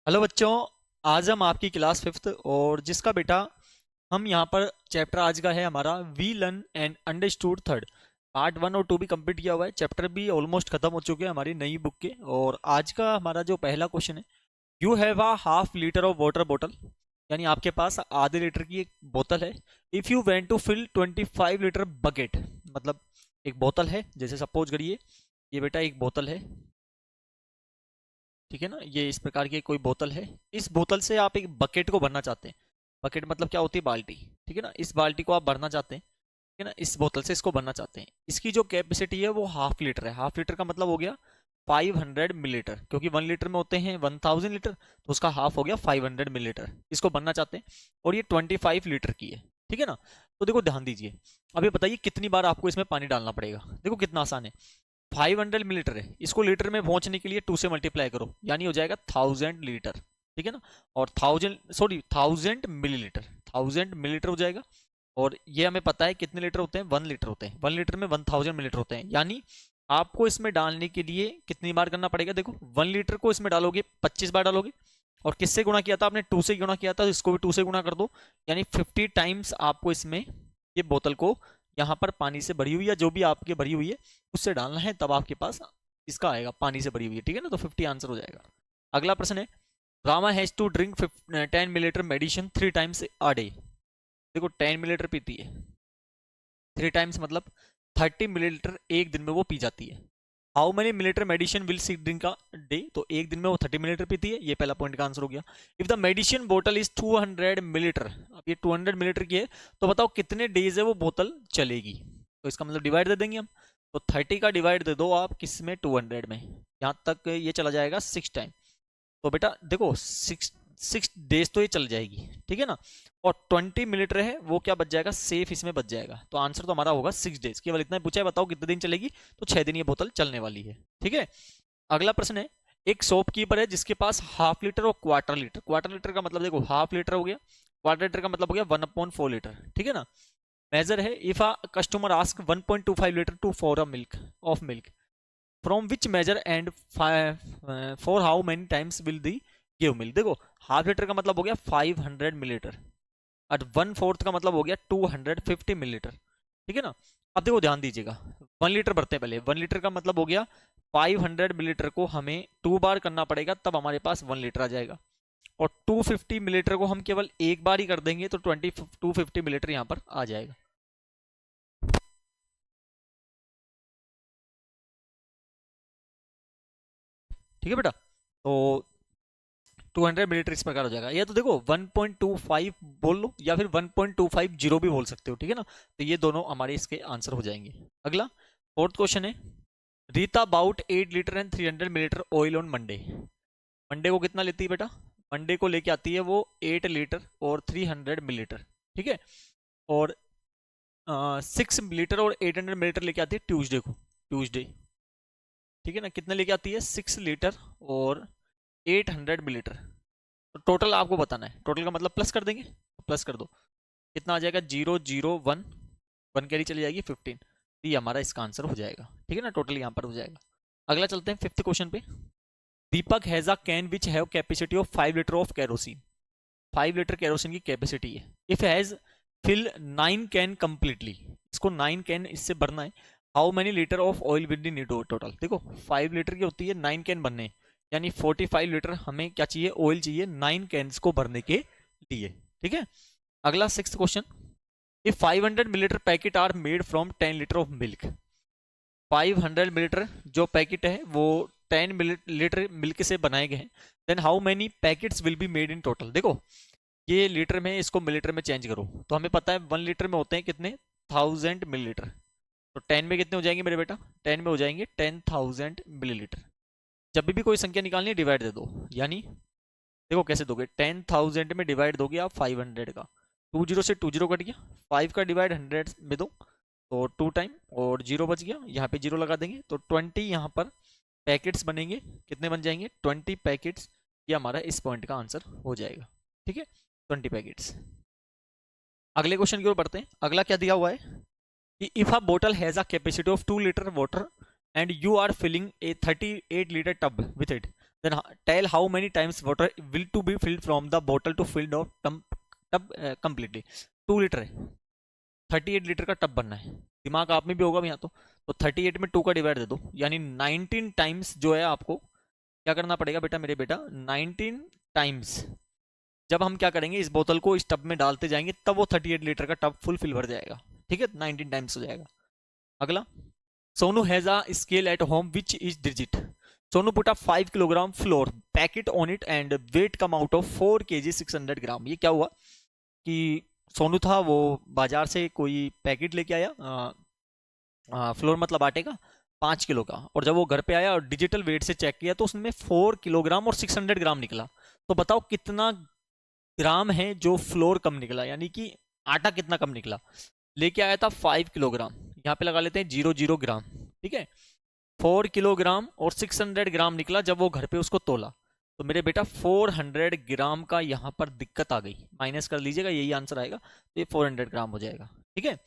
Hello बच्चों। आज हम आपकी क्लास फिफ्थ और जिसका बेटा हम यहाँ पर चैप्टर आज का है हमारा we learn and understood third. Part one और टू भी कंप्लीट किया हुआ है, चैप्टर भी ऑलमोस्ट खत्म हो चुके हैं हमारी नई बुक के। और आज का हमारा जो पहला क्वेश्चन है, you have a half litre of water bottle, यानी आपके पास आधे लीटर की एक बोतल है। If you went to fill 25 litre bucket, मतलब एक बोतल है, जैसे सपोज करिए ये बेटा एक बोतल है, ठीक है ना। ये इस प्रकार की कोई बोतल है, इस बोतल से आप एक बकेट को भरना चाहते हैं। बकेट मतलब क्या होती है? बाल्टी, ठीक है ना। इस बाल्टी को आप भरना चाहते हैं, ठीक है ना। इस बोतल से इसको भरना चाहते हैं। इसकी जो कैपेसिटी है वो हाफ लीटर है। हाफ लीटर का मतलब हो गया 500 मिलीलीटर, क्योंकि 1 लीटर में होते हैं 1000 लीटर, तो उसका हाफ हो गया 500 मिलीलीटर। इसको भरना चाहते हैं और ये 25 लीटर की है, ठीक है ना। तो देखो ध्यान दीजिए, अब ये बताइए कितनी बार आपको इसमें पानी डालना पड़ेगा। देखो कितना आसान है। 500 मिलीलीटर है, इसको लीटर में पहुंचने के लिए 2 से मल्टीप्लाई करो, यानी हो जाएगा 1000 लीटर, ठीक है ना। और 1000 मिलीलीटर, 1000 मिलीलीटर हो जाएगा। और ये हमें पता है कितने लीटर होते हैं, 1 लीटर होते हैं। 1 लीटर में 1000 मिलीलीटर होते हैं, यानी आपको इसमें डालने के लिए कितनी बार करना पड़ेगा। देखो 1 लीटर को इसमें डालोगे 25 बार डालोगे, और किससे गुणा किया था आपने? 2 से गुणा किया था, तो इसको भी 2 से गुणा कर दो, यानी 50 टाइम्स आपको इसमें ये बोतल को यहाँ पर पानी से भरी हुई या जो भी आपके भरी हुई है उससे डालना है, तब आपके पास इसका आएगा पानी से भरी हुई है, ठीक है ना। तो 50 आंसर हो जाएगा। अगला प्रश्न है, Rama has to drink 10 millilitre medicine 3 times a day. देखो 10 मिलीलीटर पीती है, 3 टाइम्स मतलब 30 मिलीलीटर एक दिन में वो पी जाती है। How many millilitre medicine will see drink a day, तो एक दिन में वो 30 मिलीलीटर पीती है। ये पहला पॉइंट का आंसर हो गया। इफ द मेडिसिन बोतल इज 200 मिलीलीटर, अब ये 200 मिलीलीटर की है, तो बताओ कितने डेज है वो बोतल चलेगी। तो इसका मतलब डिवाइड दे देंगे हम। तो 30 का डिवाइड दे दो आप किस में? 200 में। यहाँ तक ये चला जाएगा 6 टाइम। तो बेटा देखो 6 6 डेज तो ये चल जाएगी, ठीक है ना। और 20 मिलीलीटर है वो क्या बच जाएगा? सेफ इसमें बच जाएगा। तो आंसर तो हमारा होगा 6 डेज। केवल इतना ही पूछा है, बताओ कितने दिन चलेगी। तो 6 दिन ये बोतल चलने वाली है, ठीक है। अगला प्रश्न है, एक शॉपकीपर है जिसके पास हाफ लीटर और क्वार्टर लीटर। क्वार्टर लीटर का मतलब देखो हाफ लीटर हो गया, क्वार्टर लीटर का मतलब हो गया 1/4 लीटर, ठीक है ना। मेजर है, if a customer ask 1.25 litre to for a milk of milk, from which measure and for how many times will they give milk. देखो हाफ लीटर का मतलब हो गया 500 मिलीलीटर, और 1/4 का मतलब हो गया 250 मिलीलीटर, ठीक है ना। अब देखो ध्यान दीजिएगा, 1 लीटर भरते हैं पहले। 1 लीटर का मतलब हो गया 500 मिलीलीटर को हमें 2 बार करना पड़ेगा, तब हमारे पास 1 लीटर आ जाएगा। और 250 मिलीलीटर को हम केवल एक बार ही कर देंगे, तो 250 मिलीलीटर यहाँ पर आ जाएगा। ठीक है बेटा। तो 200 मिलीलीटर इस प्रकार हो जाएगा। या तो देखो 1.25 बोल लो, या फिर 1.250 भी बोल सकते हो, ठीक है ना। तो ये दोनों हमारे इसके आंसर हो जाएंगे। अगला फोर्थ क्वेश्चन है, Rita about 8 litre and 300 millilitre oil on Monday. Monday को कितना लेती है बेटा? मंडे को लेके आती है वो 8 लीटर और 300 मिलीलीटर, ठीक है। और 6 लीटर और 800 मिलीलीटर लेके आती है ट्यूसडे को, ट्यूसडे, ठीक है ना। कितने लेके आती है? 6 लीटर और 800 मिलीलीटर। तो टोटल आपको बताना है, टोटल का मतलब प्लस कर देंगे, प्लस कर दो। कितना आ जाएगा? 0 0 1, 1 कैरी चली जाएगी 15। ये हमारा इसका आंसर हो जाएगा, ठीक है ना। टोटल यहाँ पर हो जाएगा। अगला चलते हैं फिफ्थ क्वेश्चन पे। Deepak has a can which have capacity of 5 litre of kerosene. 5 litre kerosene की कैपेसिटी है। If has fill 9 can completely, इसको 9 कैन इससे भरना है। How many litre of oil will the need total. देखो 5 लीटर की होती है, 9 कैन बनने हैं, यानी 45 लीटर हमें क्या चाहिए? ऑयल चाहिए 9 कैन्स को भरने के लिए, ठीक है। अगला sixth question, if 500 millilitre packet are made from 10 litre of milk. 500 millilitre जो पैकेट है वो 10 लीटर मिल्क से बनाए गए हैं, then how many packets will be made in total. देखो ये लीटर में, इसको मिलीलीटर में चेंज करो, तो हमें पता है 1 लीटर में होते हैं कितने? 1000 मिलीलीटर। तो 10 में कितने हो जाएंगे मेरे बेटा? 10 में हो जाएंगे 10,000 मिलीलीटर। जब भी कोई संख्या निकालनी है डिवाइड दे दो, यानी देखो कैसे दोगे, 10,000 में डिवाइड दोगे आप 500 का, 20 से 20 कट गया, 5 का डिवाइड 100 में दो, तो 2 टाइम, और 0 बच गया, यहाँ पे 0 लगा देंगे, तो 20 यहाँ पर पैकेट्स बनेंगे। कितने बन जाएंगे? 20 पैकेट्स। ये हमारा इस पॉइंट का आंसर हो जाएगा, ठीक है, 20 पैकेट्स। अगले क्वेश्चन की ओर बढ़ते हैं। अगला क्या दिया हुआ है कि if a bottle has a capacity of 2 litre water and you are filling a 38 litre tub with it, then tell how many times water will to be filled from the bottle to filled of tub completely. 2 litre है, 38 litre का tub बनना है, दिमाग आप में भी होगा यहाँ तो 38 में 2 का डिवाइड दे दो, यानी 19 टाइम्स जो है आपको क्या करना पड़ेगा बेटा, मेरे बेटा 19 टाइम्स जब हम क्या करेंगे, इस बोतल को इस टब में डालते जाएंगे तब वो 38 लीटर का टब फुल फिल भर जाएगा। ठीक है, 19 टाइम्स हो जाएगा। अगला, Sonu has a scale at home which is digit. Sonu put a 5 kilogram flour packet on it and weight come out of 4 kg 600 gram. ये क्या हुआ कि सोनू था, वो बाजार से कोई पैकेट लेके आया, फ्लोर मतलब आटे का, 5 किलो का, और जब वो घर पे आया और डिजिटल वेट से चेक किया तो उसमें 4 किलोग्राम और 600 ग्राम निकला। तो बताओ कितना ग्राम है जो फ्लोर कम निकला, यानी कि आटा कितना कम निकला। लेके आया था 5 किलोग्राम, यहाँ पे लगा लेते हैं 0 0 ग्राम। ठीक है, 4 किलोग्राम और 600 ग्राम निकला जब वो घर पे उसको तोला। तो मेरे बेटा 400 ग्राम का यहाँ पर दिक्कत आ गई, माइनस कर लीजिएगा, यही आंसर आएगा, तो ये 400 ग्राम हो जाएगा। ठीक है,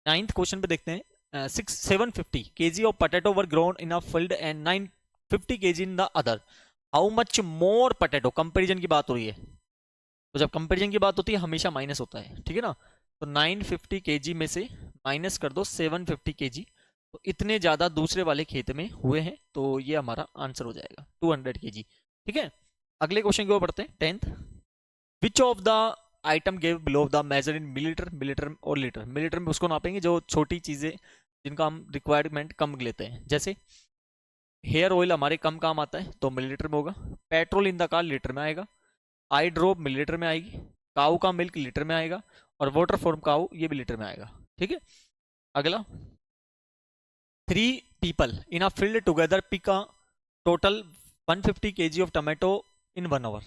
9th क्वेश्चन पे देखते हैं। 750 kg of potato were grown in a field and 950 kg in the other, how much more potato. Comparison की बात हो रही है, तो जब कंपेरिजन की बात होती है हमेशा माइनस होता है। ठीक है ना, तो 950 kg में से माइनस कर दो 750 kg, तो इतने ज्यादा दूसरे वाले खेत में हुए हैं, तो ये हमारा आंसर हो जाएगा 200 kg। ठीक है, अगले क्वेश्चन की ओर बढ़ते हैं। 10th, which of the item gave below the measure in millilitre, millilitre और लीटर। मिलीलीटर में उसको नापेंगे जो छोटी चीजें जिनका हम रिक्वायरमेंट कम लेते हैं, जैसे हेयर ऑयल हमारे कम काम आता है तो मिलीलीटर में होगा, petrol in the car litre में आएगा, आई ड्रॉप मिलीलीटर में आएगी, काऊ का मिल्क लीटर में आएगा, और वाटर फॉर्म काऊ ये भी लीटर में आएगा। ठीक है, अगला, 3 people in a field together pick a total 150 kg of tomato in 1 hour।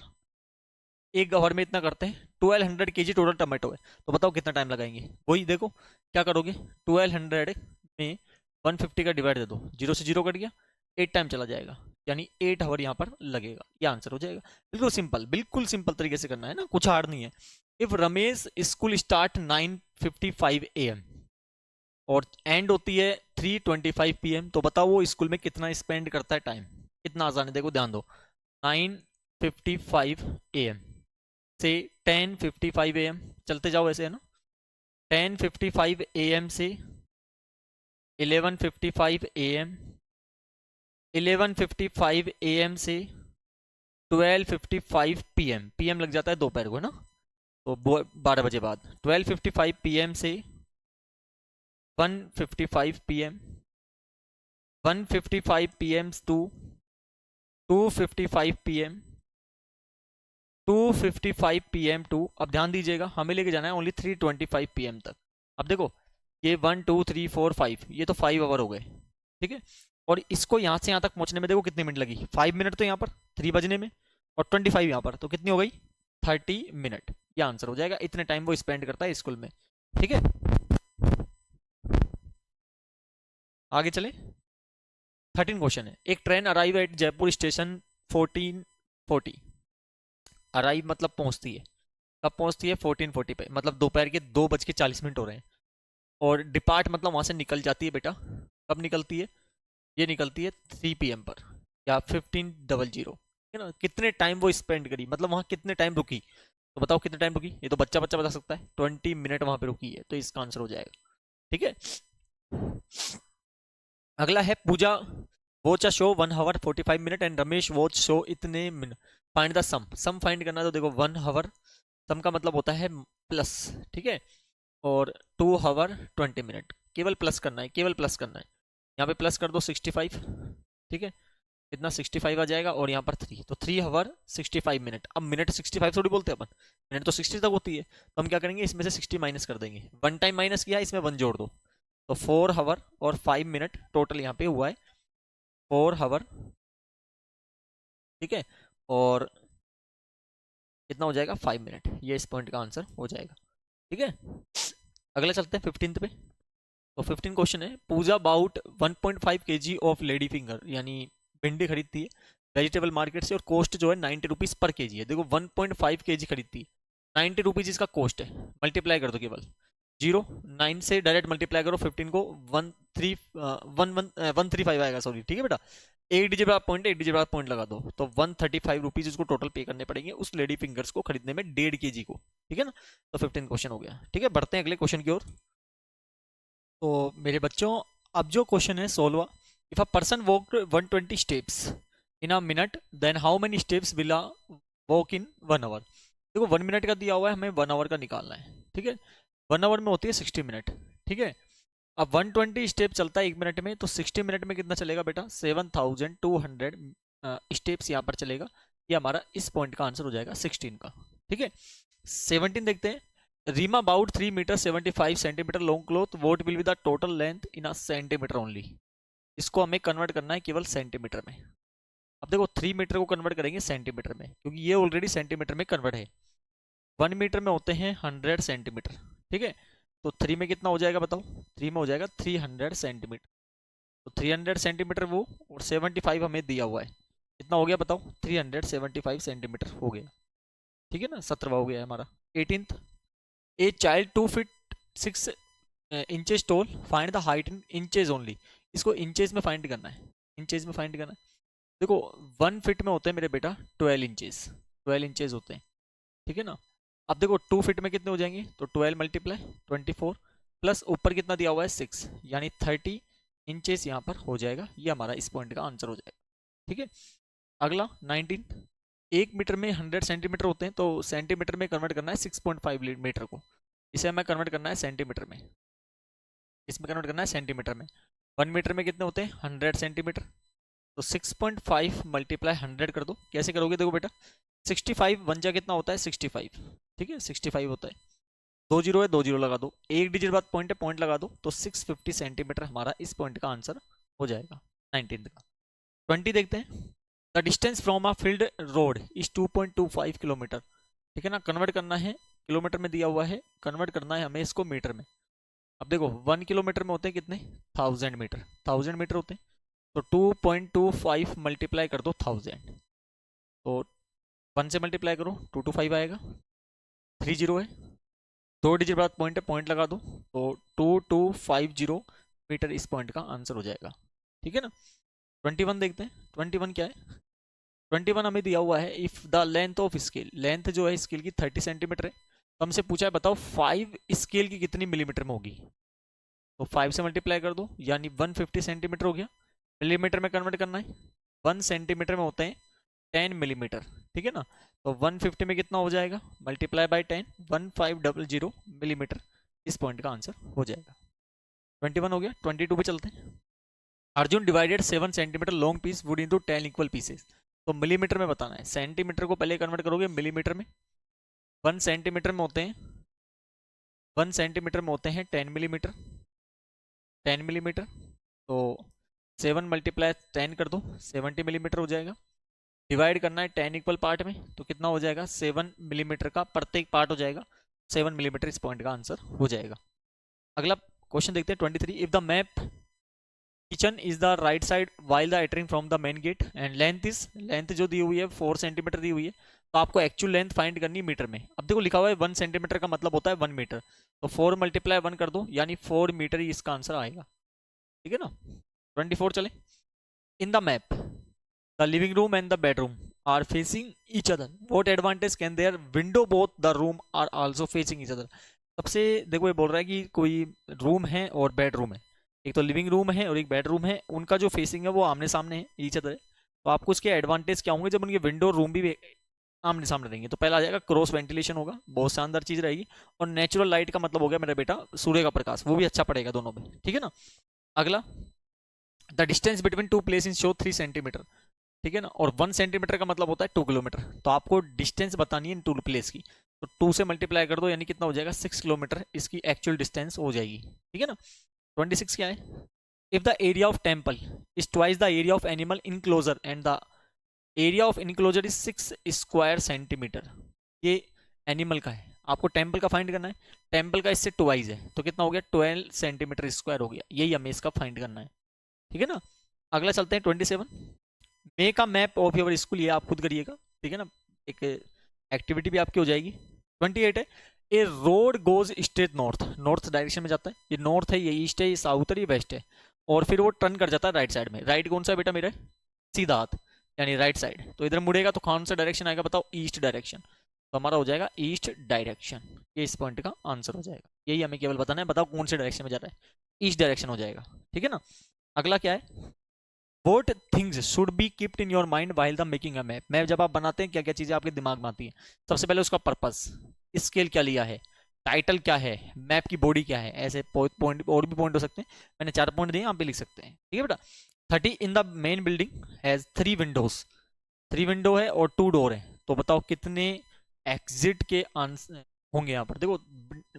1 our में इतना करते हैं, 1200 kg टोटल टमाटो है, तो बताओ कितना टाइम लगाएंगे। वही देखो क्या करोगे, 1200 में 150 का डिवाइड दे दो, 0 से 0 कट गया, 8 टाइम चला जाएगा, यानी 8 आवर यहाँ पर लगेगा, ये आंसर हो जाएगा। बिल्कुल सिंपल, बिल्कुल सिंपल तरीके से करना है ना, कुछ हार्ड नहीं है। If Ramesh school start 9:55 AM और एंड होती है 3:25 PM, तो बताओ वो स्कूल में कितना स्पेंड करता है टाइम। कितना आसान है, देखो ध्यान दो, 9:55 AM से 10:55 AM, चलते जाओ ऐसे है ना, 10:55 AM से 11:55 AM, 11:55 AM से 12:55 PM, PM लग जाता है दोपहर को है ना, तो 12 बजे बाद, 12:55 PM से 1:55 PM, 1:55 PM to 2:55 PM, 2:55 PM to, अब ध्यान दीजिएगा हमें लेके जाना है ओनली 3:25 PM तक। अब देखो ये 1 2 3 4 5, ये तो 5 आवर हो गए। ठीक है, और इसको यहाँ से यहाँ तक पहुँचने में देखो कितने मिनट लगी, 5 मिनट तो यहाँ पर 3 बजने में, और 25 यहाँ पर, तो कितनी हो गई 30 मिनट। ये आंसर हो जाएगा, इतने टाइम वो स्पेंड करता है स्कूल में। ठीक है, आगे चले। 13 क्वेश्चन है, एक train arrive at Jaipur station 14:40। Arrive मतलब पहुंचती है, कब पहुंचती है 14:40 पे, मतलब दोपहर के 2:40 हो रहे हैं। और डिपार्ट मतलब वहां से निकल जाती है बेटा, कब निकलती है, ये निकलती है 3 PM पर या 15:00। है ना, कितने टाइम वो स्पेंड करी, मतलब वहां कितने टाइम रुकी, तो बताओ कितने टाइम रुकी, ये तो बच्चा बच्चा बता सकता है, 20 मिनट वहां पे रुकी है, तो इसका आंसर हो जाएगा। ठीक है, अगला है Pooja watch a show 1 hour 45 minute and Ramesh watch show इतने minute, find the sum. Sum find करना, तो देखो 1 hour, सम का मतलब होता है प्लस। ठीक है, और 2 hour 20 minute, केवल प्लस करना है, केवल प्लस करना है, यहाँ पे प्लस कर दो 65। ठीक है, इतना 65 आ जाएगा, और यहाँ पर 3, तो 3 hour 65 minute। अब मिनट 65 थोड़ी बोलते हैं अपन, मिनट तो 60 तक होती है, तो हम क्या करेंगे इसमें से 60 माइनस कर देंगे, 1 टाइम माइनस किया, इसमें 1 जोड़ दो, तो 4 hour और 5 minute टोटल यहाँ पे हुआ है 4 hour। ठीक है, और कितना हो जाएगा 5 मिनट, ये इस पॉइंट का आंसर हो जाएगा। ठीक है, अगला चलते हैं 15th पे। तो 15 क्वेश्चन है, Pooja about 1.5 kg of lady finger, यानी भिंडी खरीदती है वेजिटेबल मार्केट से, और कॉस्ट जो है 90 रुपीज़ पर kg है। देखो 1.5 kg खरीदती है, 90 रुपीज़ इसका कॉस्ट है, मल्टीप्लाई कर दो केवल 0 9 से डायरेक्ट मल्टीप्लाई करो 15 को, 135 आएगा, सॉरी। ठीक है बेटा, एक डिजिट बाद पॉइंट है, एक डिजिट बाद पॉइंट लगा दो, तो 135 रुपीज उसको टोटल पे करने पड़ेंगे उस लेडी फिंगर्स को खरीदने में 1.5 kg को, ठीक है ना। तो 15 क्वेश्चन हो गया, ठीक है। बढ़ते हैं अगले क्वेश्चन की ओर। तो मेरे बच्चों, अब जो क्वेश्चन है 16वां, if a person walk 120 steps in a minute then how many steps will a walk in 1 hour. देखो 1 मिनट का दिया हुआ है, हमें 1 आवर का निकालना है, ठीक है। 1 आवर में होती है 60 मिनट, ठीक है। अब 120 स्टेप चलता है 1 मिनट में, तो 60 मिनट में कितना चलेगा बेटा, 7200 स्टेप्स यहाँ पर चलेगा। ये हमारा इस पॉइंट का आंसर हो जाएगा 16 का, ठीक है। 17 देखते हैं। Reema about 3 metre 75 centimetre long cloth, what will be the total length in a centimetre only. इसको हमें कन्वर्ट करना है केवल सेंटीमीटर में। अब देखो 3 मीटर को कन्वर्ट करेंगे सेंटीमीटर में, क्योंकि ये ऑलरेडी सेंटीमीटर में कन्वर्ट है। 1 मीटर में होते हैं 100 सेंटीमीटर, ठीक है। तो 3 में कितना हो जाएगा बताओ, 3 में हो जाएगा 300 सेंटीमीटर। तो 300 सेंटीमीटर वो, और 75 हमें दिया हुआ है, कितना हो गया बताओ, 375 सेंटीमीटर हो गया, ठीक है ना। 17वां हो गया है हमारा। 18th, a child 2 feet 6 inches toll, find the height in inches only. इसको इंचेस में फाइंड करना है, इंचेस में फाइंड करना है। देखो 1 फीट में होते हैं मेरे बेटा 12 इंचेस, 12 इंचेस होते हैं, ठीक है ना। अब देखो 2 फीट में कितने हो जाएंगे, तो 12 मल्टीप्लाई 24 प्लस ऊपर कितना दिया हुआ है 6, यानी 30 इंचेस यहाँ पर हो जाएगा। ये हमारा इस पॉइंट का आंसर हो जाएगा, ठीक है। अगला 19, 1 मीटर में 100 सेंटीमीटर होते हैं, तो सेंटीमीटर में कन्वर्ट करना है 6.5 मीटर को, इसे हमें कन्वर्ट करना है सेंटीमीटर में, इसमें कन्वर्ट करना है सेंटीमीटर में। 1 मीटर में कितने होते हैं 100 सेंटीमीटर, तो 6.5 मल्टीप्लाई 100 कर दो। कैसे करोगे, देखो बेटा 65 वन जा कितना होता है 65, ठीक है 65 होता है। 2 जीरो है, 2 जीरो लगा दो, एक डिजिट बाद पॉइंट है, पॉइंट लगा दो, तो 650 सेंटीमीटर हमारा इस पॉइंट का आंसर हो जाएगा 19 का। 20 देखते हैं। The distance from a field road is 2.25 kilometre, ठीक है ना। कन्वर्ट करना है, किलोमीटर में दिया हुआ है, कन्वर्ट करना है हमें इसको मीटर में। अब देखो 1 किलोमीटर में होते हैं कितने 1000 मीटर, 1000 मीटर होते हैं, तो 2.25 मल्टीप्लाई कर दो 1000, तो 1 से मल्टीप्लाई करो 225 आएगा। 3 जीरो है, 2 डिजिट बाद पॉइंट है, पॉइंट लगा दो, तो 2250 मीटर इस पॉइंट का आंसर हो जाएगा, ठीक है ना। 21 देखते हैं। 21 क्या है, 21 हमें दिया हुआ है if the length of scale, length जो है स्केल की 30 सेंटीमीटर है, तो हमसे पूछा है बताओ 5 स्केल की कितनी मिलीमीटर में होगी, तो 5 से मल्टीप्लाई कर दो, यानी 150 सेंटीमीटर हो गया। मिलीमीटर में कन्वर्ट करना है, 1 सेंटीमीटर में होते हैं 10 मिलीमीटर, ठीक है ना। तो 150 में कितना हो जाएगा, मल्टीप्लाई बाय 10, 1500 मिलीमीटर इस पॉइंट का आंसर हो जाएगा। 21 हो गया। 22 पे चलते हैं। Arjun divided 7 centimetre long piece wood into 10 equal pieces, तो मिलीमीटर में बताना है, सेंटीमीटर को पहले कन्वर्ट करोगे मिलीमीटर में। 1 सेंटीमीटर में होते हैं 1 सेंटीमीटर में होते हैं 10 मिलीमीटर, 10 मिलीमीटर, तो 7 मल्टीप्लाई 10 कर दो, 70 मिलीमीटर हो जाएगा। डिवाइड करना है 10 इक्वल पार्ट में, तो कितना हो जाएगा 7 मिलीमीटर का प्रत्येक पार्ट हो जाएगा, 7 मिलीमीटर इस पॉइंट का आंसर हो जाएगा। अगला क्वेश्चन देखते हैं 23। If the map kitchen is the right side while the entering from the main gate and length is, length जो दी हुई है 4 सेंटीमीटर दी हुई है, तो आपको एक्चुअल लेंथ फाइंड करनी है मीटर में। अब देखो लिखा हुआ है 1 सेंटीमीटर का मतलब होता है 1 मीटर, तो 4 मल्टीप्लाई 1 कर दो, यानी 4 मीटर ही इसका आंसर आएगा, ठीक है ना। 24 चले। In the map the living room and the bedroom are facing each other, what advantage can their window both the room are also facing each other. सबसे देखो ये बोल रहा है कि कोई रूम है और बेडरूम है, एक तो लिविंग रूम है और एक बेडरूम है, उनका जो फेसिंग है वो आमने सामने है ईच अदर है, तो आपको इसके एडवांटेज क्या होंगे जब उनके विंडो रूम भी आमने सामने रहेंगे। तो पहला आ जाएगा क्रॉस वेंटिलेशन होगा, बहुत शानदार चीज रहेगी, और नेचुरल लाइट का मतलब हो गया मेरा बेटा सूर्य का प्रकाश, वो भी अच्छा पड़ेगा दोनों में, ठीक है ना। अगला the distance between two place in show 3 centimetre, ठीक है ना, और 1 सेंटीमीटर का मतलब होता है 2 किलोमीटर, तो आपको डिस्टेंस बतानी है इन टू प्लेस की, तो 2 से मल्टीप्लाई कर दो, यानी कितना हो जाएगा 6 किलोमीटर इसकी एक्चुअल डिस्टेंस हो जाएगी, ठीक है ना। 26 क्या है, if the area of temple is twice the area of animal enclosure and the area of enclosure is 6 square centimetre, ये एनिमल का है, आपको टेम्पल का फाइंड करना है, टेम्पल का इससे ट्वाइस है, तो कितना हो गया 12 सेंटीमीटर स्क्वायर हो गया, यही हमें इसका फाइंड करना है, ठीक है ना। अगला चलते हैं 27। Make a map of your school, ये आप खुद करिएगा, ठीक है ना, एक एक्टिविटी भी आपकी हो जाएगी। 28 है, a road goes straight north, north direction में जाता है, ये नॉर्थ है, ये ईस्ट है, ये साउथ है, ये वेस्ट है, और फिर वो टर्न कर जाता है राइट साइड में। राइट कौन सा बेटा मेरा है, सीधा हाथ यानी राइट साइड, तो इधर मुड़ेगा तो कौन सा डायरेक्शन आएगा बताओ, ईस्ट डायरेक्शन, तो हमारा हो जाएगा ईस्ट डायरेक्शन। ये इस पॉइंट का आंसर हो जाएगा, यही हमें केवल बताना है, बताओ कौन से डायरेक्शन में जा रहा है, ईस्ट डायरेक्शन हो जाएगा। ठीक है ना। अगला क्या है, what things should be keeped in your mind while the making a map, map जब आप बनाते हैं क्या क्या चीजें आपके दिमाग में आती हैं। सबसे पहले उसका पर्पस, स्केल क्या लिया है, टाइटल क्या है, मैप की बॉडी क्या है, ऐसे पॉइंट और भी पॉइंट हो सकते हैं, मैंने 4 पॉइंट दिए, आप भी लिख सकते हैं। ठीक है बेटा। 30 in the main building has 3 Windows, 3 window है और 2 डोर है, तो बताओ कितने एग्जिट के आंसर होंगे यहाँ पर। देखो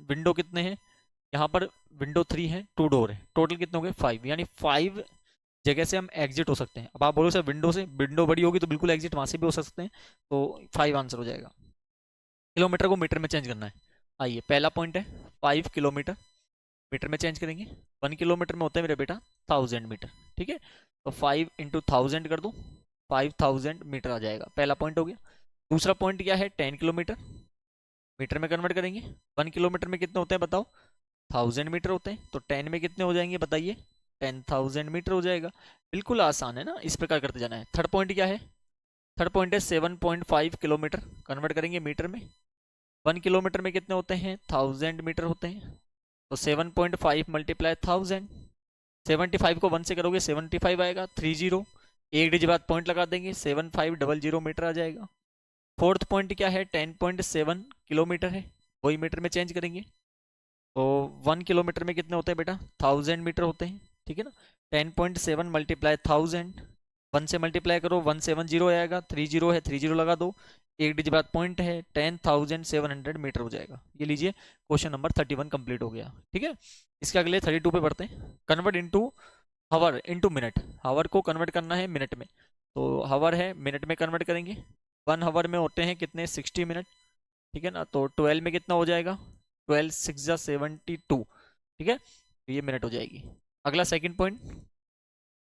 विंडो कितने हैं यहाँ पर, विंडो 3 है, 2 डोर है, टोटल कितने हो गए 5, यानी 5 जगह से हम एग्जिट हो सकते हैं। अब आप बोलो सर विंडो से, विंडो बड़ी होगी तो बिल्कुल एग्जिट वहां से भी हो सकते हैं, तो 5 आंसर हो जाएगा। किलोमीटर को मीटर में चेंज करना है, आइए पहला पॉइंट है 5 किलोमीटर, मीटर में चेंज करेंगे, 1 किलोमीटर में होता है मेरे बेटा 1000 मीटर। ठीक है, तो 5 इंटू 1000 कर दो, 5000 मीटर आ जाएगा, पहला पॉइंट हो गया। दूसरा पॉइंट क्या है, 10 किलोमीटर, मीटर में कन्वर्ट करेंगे, 1 किलोमीटर में कितने होते हैं बताओ, 1000 मीटर होते हैं, तो 10 में कितने हो जाएंगे बताइए, 10,000 मीटर हो जाएगा। बिल्कुल आसान है ना, इस प्रकार करते जाना है। थर्ड पॉइंट क्या है, थर्ड पॉइंट है 7.5 किलोमीटर, कन्वर्ट करेंगे मीटर में, 1 किलोमीटर में कितने होते हैं 1000 मीटर होते हैं, तो 7.5 मल्टीप्लाई 1000, 75 को 1 से करोगे 75 आएगा, 30 एक डिजिट बाद पॉइंट लगा देंगे, 7500 मीटर आ जाएगा। फोर्थ पॉइंट क्या है, 10.7 किलोमीटर है, वही मीटर में चेंज करेंगे, तो 1 किलोमीटर में कितने होते हैं बेटा 1000 मीटर होते हैं। ठीक है ना, 10.7 मल्टीप्लाई 1000, 1 से मल्टीप्लाई करो 170 आएगा, 30 है 30 लगा दो, एक डिजिट बाद पॉइंट है, 10,700 मीटर हो जाएगा। ये लीजिए क्वेश्चन नंबर 31 कंप्लीट हो गया। ठीक है, इसके अगले 32 पे बढ़ते हैं। कन्वर्ट इनटू हावर इनटू मिनट, हावर को कन्वर्ट करना है मिनट में, तो हावर है मिनट में कन्वर्ट करेंगे, 1 हावर में होते हैं कितने 60 मिनट। ठीक है ना, तो 12 में कितना हो जाएगा, 12 6 जा 72। ठीक है, तो ये मिनट हो जाएगी। अगला सेकंड पॉइंट,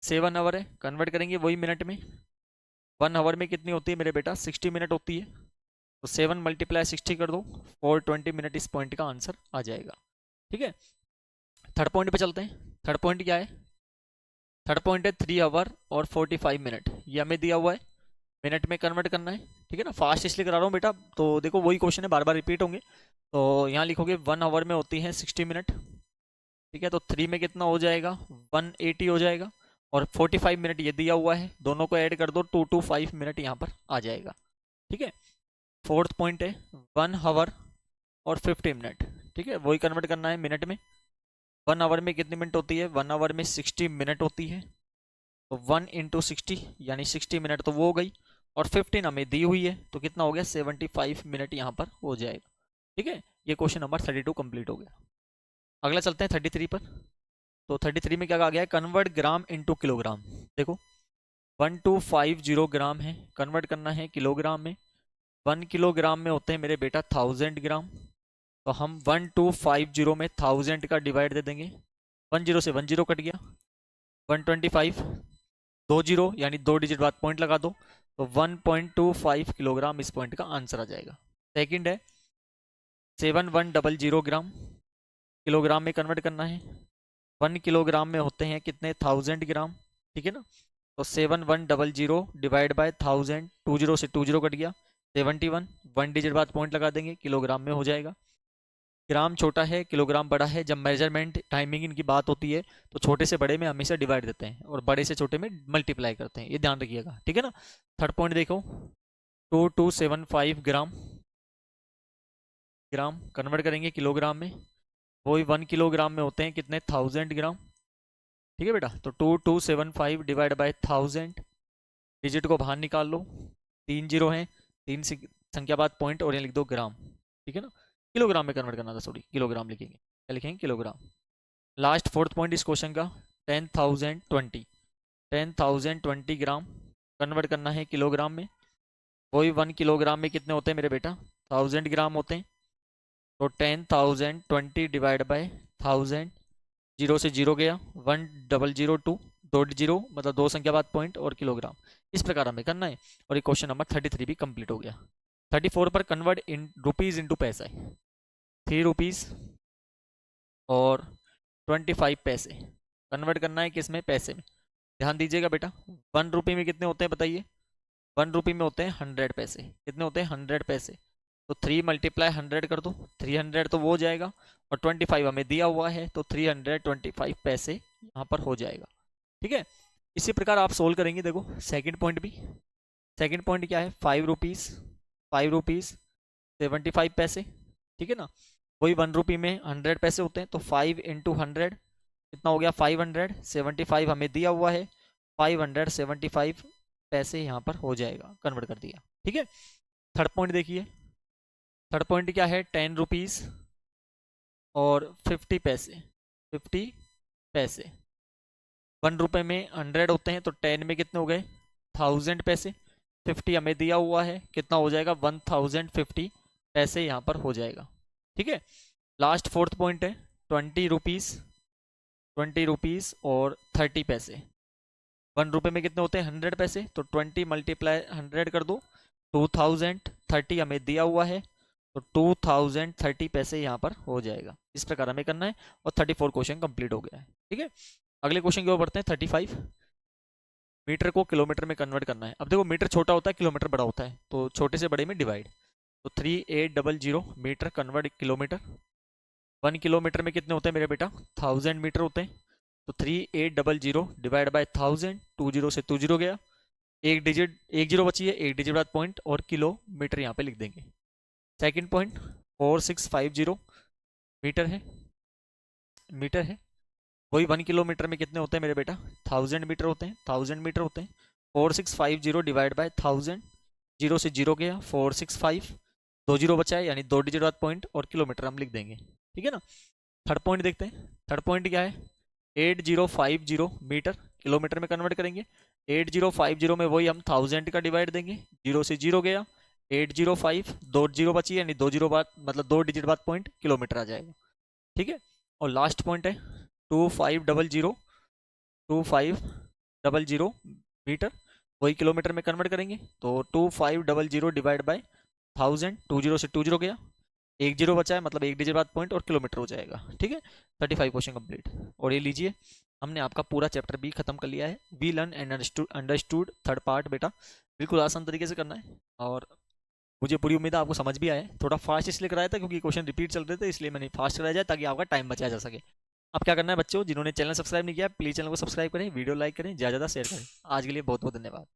7 आवर है, कन्वर्ट करेंगे वही मिनट में, 1 आवर में कितनी होती है मेरे बेटा 60 मिनट होती है, तो 7 मल्टीप्लाई 60 कर दो, 420 मिनट इस पॉइंट का आंसर आ जाएगा। ठीक है, थर्ड पॉइंट पे चलते हैं। थर्ड पॉइंट क्या है, थर्ड पॉइंट है 3 आवर और 45 मिनट, ये हमें दिया हुआ है, मिनट में कन्वर्ट करना है। ठीक है ना, फास्ट इसलिए करा रहा हूँ बेटा, तो देखो वही क्वेश्चन है, बार बार रिपीट होंगे, तो यहाँ लिखोगे 1 आवर में होती है 60 मिनट। ठीक है, तो 3 में कितना हो जाएगा 180 हो जाएगा, और 45 मिनट ये दिया हुआ है, दोनों को ऐड कर दो 225 मिनट यहाँ पर आ जाएगा। ठीक है, फोर्थ पॉइंट है 1 आवर और 50 मिनट। ठीक है, वही कन्वर्ट करना है मिनट में, 1 आवर में कितनी मिनट होती है, 1 आवर में 60 मिनट होती है, तो 1 इंटू 60 यानी 60 मिनट तो वो हो गई, और 15 हमें दी हुई है, तो कितना हो गया 75 मिनट यहाँ पर हो जाएगा। ठीक है, ये क्वेश्चन नंबर 32 कंप्लीट हो गया। अगला चलते हैं 33 पर, तो 33 में क्या कहा गया है, कन्वर्ट ग्राम इंटू किलोग्राम। देखो 1250 ग्राम है, कन्वर्ट करना है किलोग्राम में, 1 किलोग्राम में होते हैं मेरे बेटा 1000 ग्राम, तो हम 1250 में 1000 का डिवाइड दे देंगे, 10 से 10 कट गया, 125 दो जीरो यानी 2 डिजिट बाद पॉइंट लगा दो, तो 1.25 किलोग्राम इस पॉइंट का आंसर आ जाएगा। सेकंड है 7100 ग्राम, किलोग्राम में कन्वर्ट करना है, 1 किलोग्राम में होते हैं कितने 1000 ग्राम। ठीक है ना, तो 7100 डिवाइड बाय 1000, 20 से 20 कट गया, 71, 1 डिजिट बाद पॉइंट लगा देंगे, किलोग्राम में हो जाएगा। ग्राम छोटा है किलोग्राम बड़ा है, जब मेजरमेंट टाइमिंग इनकी बात होती है तो छोटे से बड़े में हमेशा डिवाइड देते हैं और बड़े से छोटे में मल्टीप्लाई करते हैं, ये ध्यान रखिएगा। ठीक है ना, थर्ड पॉइंट देखो 2275 ग्राम, ग्राम कन्वर्ट करेंगे किलोग्राम में, वही 1 किलोग्राम में होते हैं कितने 1000 ग्राम। ठीक है बेटा, तो 2275 डिवाइड बाय 1000, डिजिट को बाहर निकाल लो, 3 जीरो हैं, 3 संख्या बाद पॉइंट और यहाँ लिख दो ग्राम। ठीक है ना, किलोग्राम में कन्वर्ट करना था, सॉरी किलोग्राम लिखेंगे, क्या लिखेंगे किलोग्राम। लास्ट फोर्थ पॉइंट इस क्वेश्चन का 10,020, 10,020 ग्राम कन्वर्ट करना है किलोग्राम में, वही 1 किलोग्राम में कितने होते हैं मेरे बेटा 1000 ग्राम होते हैं, तो 10,020 डिवाइड बाय 1000, जीरो से जीरो गया, 1002, 2 मतलब 2 संख्या बाद पॉइंट और किलोग्राम, इस प्रकार हमें करना है। और ये क्वेश्चन नंबर 33 भी कंप्लीट हो गया। 34 पर कन्वर्ट इन रुपीज़ इंटू पैसा है, 3 रुपीज़ और 25 पैसे, कन्वर्ट करना है किस में पैसे में, ध्यान दीजिएगा बेटा, 1 रुपये में कितने होते हैं बताइए? 1 रुपये में होते हैं 100 पैसे। कितने होते हैं? 100 पैसे। तो 3 × 100 कर दो, 300 तो वो हो जाएगा, और 25 हमें दिया हुआ है, तो 325 पैसे यहाँ पर हो जाएगा। ठीक है, इसी प्रकार आप सोल्व करेंगे। देखो सेकंड पॉइंट भी, सेकंड पॉइंट क्या है? 5 रुपीज़, 5 रुपीज़ 75 पैसे। ठीक है ना, वही 1 रुपये में 100 पैसे होते हैं, तो 5 × 100 कितना हो गया? 500। 75 हमें दिया हुआ है, 575 पैसे यहाँ पर हो जाएगा, कन्वर्ट कर दिया। ठीक है, थर्ड पॉइंट देखिए, थर्ड पॉइंट क्या है? 10 रुपीज़ और 50 पैसे, 50 पैसे। 1 रुपये में 100 होते हैं, तो 10 में कितने हो गए? 1000 पैसे। 50 हमें दिया हुआ है, कितना हो जाएगा? 1050 पैसे यहाँ पर हो जाएगा। ठीक है, लास्ट फोर्थ पॉइंट है 20 रुपीज़, 20 रुपीज़ और 30 पैसे। 1 रुपये में कितने होते हैं? 100 पैसे, तो 20 × 100 कर दो, 2030 हमें दिया हुआ है, तो 2030 पैसे यहाँ पर हो जाएगा। इस प्रकार हमें करना है, और 34 क्वेश्चन कंप्लीट हो गया है। ठीक है, अगले क्वेश्चन की ओर बढ़ते हैं। 35, मीटर को किलोमीटर में कन्वर्ट करना है। अब देखो मीटर छोटा होता है, किलोमीटर बड़ा होता है, तो छोटे से बड़े में डिवाइड। तो 3800 मीटर कन्वर्ट किलोमीटर। 1 किलोमीटर में कितने होते हैं मेरे बेटा? 1000 मीटर होते हैं, तो 3800 डिवाइड बाय 1000, 20 से 20 गया, एक डिजिट, एक जीरो बची है, एक डिजिट बाद पॉइंट, और किलोमीटर यहाँ पे लिख देंगे। सेकंड पॉइंट 4650 मीटर है, मीटर है। वही 1 किलोमीटर में कितने होते हैं मेरे बेटा? 1000 मीटर होते हैं, 1000 मीटर होते हैं। 4650 डिवाइड बाय 1000, 0 से 0 गया, 465, 2 जीरो बचा है, यानी 2 डिजिट बाद पॉइंट, और किलोमीटर हम लिख देंगे। ठीक है ना, थर्ड पॉइंट देखते हैं। थर्ड पॉइंट क्या है? 8050 मीटर किलोमीटर में कन्वर्ट करेंगे। 8050 में वही हम 1000 का डिवाइड देंगे, 0 से 0 गया, 805, 2 जीरो बची, यानी 2 जीरो बाद, मतलब 2 डिजिट बाद पॉइंट, किलोमीटर आ जाएगा। ठीक है, और लास्ट पॉइंट है 2500, 2500 मीटर, वही किलोमीटर में कन्वर्ट करेंगे, तो 2500 डिवाइड बाय 1000, 20 से 20 गया, एक जीरो बचा है, मतलब एक डिजिट बाद पॉइंट, और किलोमीटर हो जाएगा। ठीक है, 35 क्वेश्चन कंप्लीट। और ये लीजिए, हमने आपका पूरा चैप्टर भी खत्म कर लिया है। We learn and understood third part बेटा, बिल्कुल आसान तरीके से करना है, और मुझे पूरी उम्मीद है आपको समझ भी आया है। थोड़ा फास्ट इसलिए कराया था क्योंकि क्वेश्चन रिपीट चल रहे थे, इसलिए मैंने फास्ट कराया जाए ताकि आपका टाइम बचाया जा सके। अब क्या करना है बच्चों, जिन्होंने चैनल सब्सक्राइब नहीं किया प्लीज़ चैनल को सब्सक्राइब करें, वीडियो लाइक करें, ज़्यादा से ज़्यादा शेयर करें। आज के लिए बहुत बहुत धन्यवाद।